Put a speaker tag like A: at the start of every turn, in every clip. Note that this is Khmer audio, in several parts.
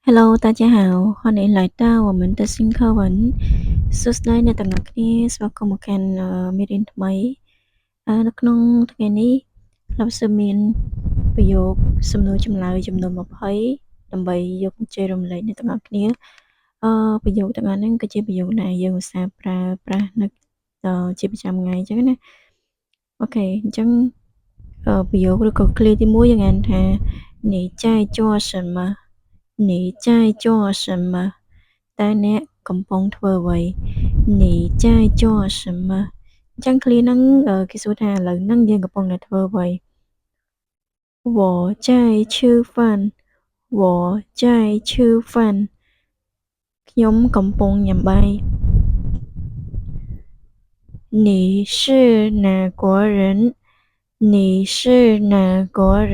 A: Hello，大家好，欢迎来到我们的新课文。សួស្តីអ្នកទាំងអស់គ្នាស្វាគមន៍មកកាន់មេរៀនថ្មីនៅក្នុងថ្ងៃនេះលោកសើមានប្រយោគសំណួរចម្លើយចំនួន20ដើម្បីយកមកចែករំលែកអ្នកទាំងអស់គ្នាប្រយោគទាំងអស់ហ្នឹងគឺជាប្រយោគដែលយើងឧស្សាហ៍ប្រើប្រាស់នៅជាប្រចាំថ្ងៃអញ្ចឹងណាអូខេអញ្ចឹងប្រយោគឬក៏ឃ្លាទី1យើងអានថា你在做什么你在做什么តើអ្នកកំពុងធ្វើអ្វី你在做什么អញ្ចឹងឃ្លាហ្នឹងគេសួរថាឥឡូវហ្នឹងយើងកំពុងតែធ្វើអ្វី我在吃饭我在吃饭ខ្ញុំកំពុងញ៉ាំបាយ你是哪国人你是哪国人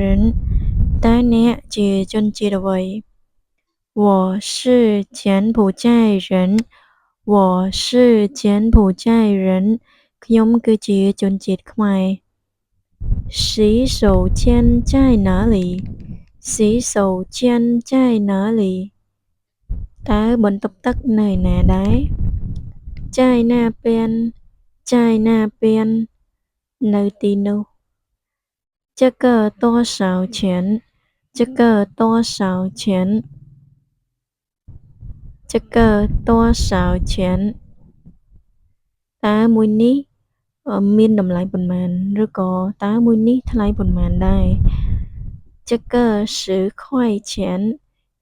A: តើអ្នកជាជនជាតិអ្វី我是柬埔寨人我是柬埔寨人ខ្ញុំគឺជាជនជាតិខ្មែរ洗手间在哪里洗手间在哪里តើបន្ទប់ទឹកនៅឯណាដែរ在那边在那边នៅទីនោះ这个多少钱这个多少钱这个多少钱តើមួយនេះមានតម្លៃប៉ុន្មានឬក៏តើមួយនេះថ្លៃប៉ុន្មានដែរ这个10块钱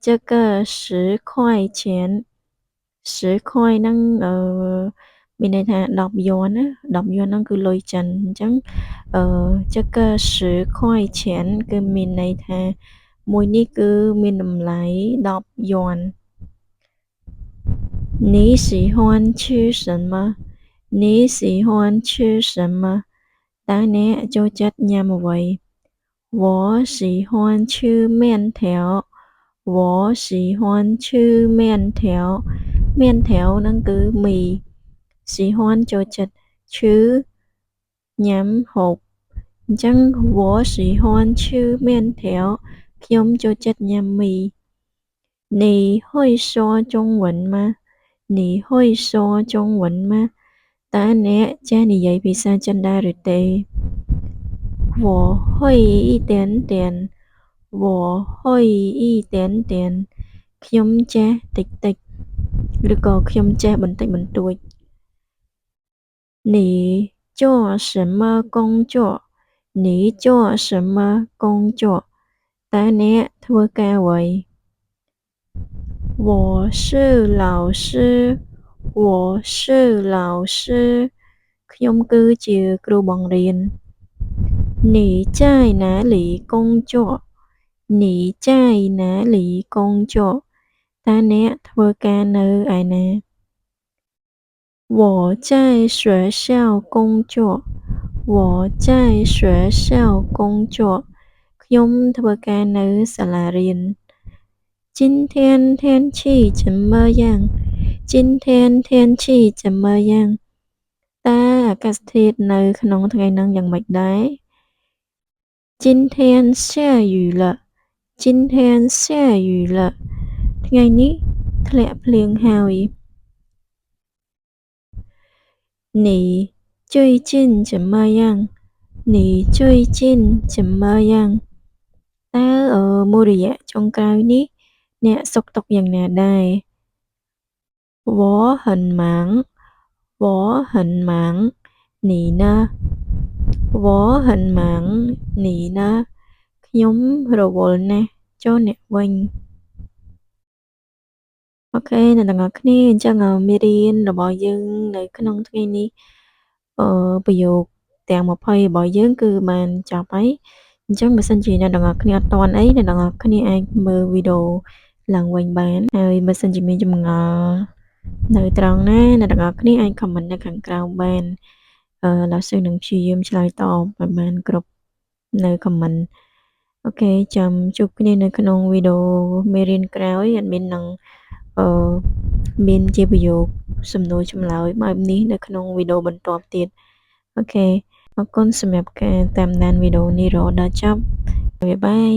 A: 这个10块钱10块ហ្នឹងមានន័យថា10យួនណា10យួនហ្នឹងគឺលុយចិនអញ្ចឹង这个10块钱គឺមានន័យថាមួយនេះគឺមានតម្លៃ10យួន你喜欢吃什么你喜欢吃什么តើអ្នកចូលចិត្តញ៉ាំអ្វី我喜欢吃面条我喜欢吃面条面条ហ្នឹងគឺមី喜欢ចូលចិត្តឈឺញ៉ាំហូបអញ្ចឹង我喜欢吃面条ខ្ញុំចូលចិត្តញ៉ាំមី你会说中文吗你会说中文吗តើអ្នកចេះនិយាយភាសាចិនដែរឬទេ我会一点点我会一点点ខ្ញុំចេះតិចតិចឬក៏ខ្ញុំចេះបន្តិចបន្តួច你做什么工作你做什么工作តើអ្នកធ្វើការអ្វី我是老师我是老师ខ្ញុំគឺជាគ្រូបង្រៀន你在哪里工作你在哪里工作តើអ្នកធ្វើការនៅឯណា我在学校工作我在学校工作ខ្ញុំធ្វើការនៅសាលារៀន今天天气怎么样今天天气怎么样តើអាកាសធាតុនៅក្នុងថ្ងៃហ្នឹងយ៉ាងម៉េចដែរ今天下雨了今天下雨了ថ្ងៃនេះធ្លាក់ភ្លៀងហើយ你最近怎么样你最近怎么样តើមួយរយៈចុងក្រោយនេះអ្នកសុខទុក្ខយ៉ាងណាដែរ我很忙我很忙你呢我很忙你呢ខ្ញុំរវល់ណាស់ចូលអ្នកវិញអូខេអ្នកទាំងអស់គ្នាអញ្ចឹងមេរៀនរបស់យើងនៅក្នុងថ្ងៃនេះប្រយោគទាំង20របស់យើងគឺបានចប់ហើយអញ្ចឹងបើសិនជាអ្នកទាំងអស់គ្នាអត់ទាន់អីអ្នកទាំងអស់គ្នាអាចមើលវីដេអូឡើងវិញបានហើយបើសិនជាមានចម្ងល់នៅត្រង់ណាអ្នកទាំងអស់គ្នាអាច comment នៅខាងក្រោមបានលោកសួរនឹងព្យាយាមឆ្លើយតបឲ្យបានគ្រប់នៅ comment អូខេចាំជួបគ្នានៅក្នុងវីដេអូមេរៀនក្រោយadminនឹងមានជាប្រយោគសំណួរចម្លើយបែបនេះនៅក្នុងវីដេអូបន្ទាប់ទៀតអូខេអរគុណសម្រាប់ការតាមដានវីដេអូនេះរហូតដល់ចប់បាយបាយ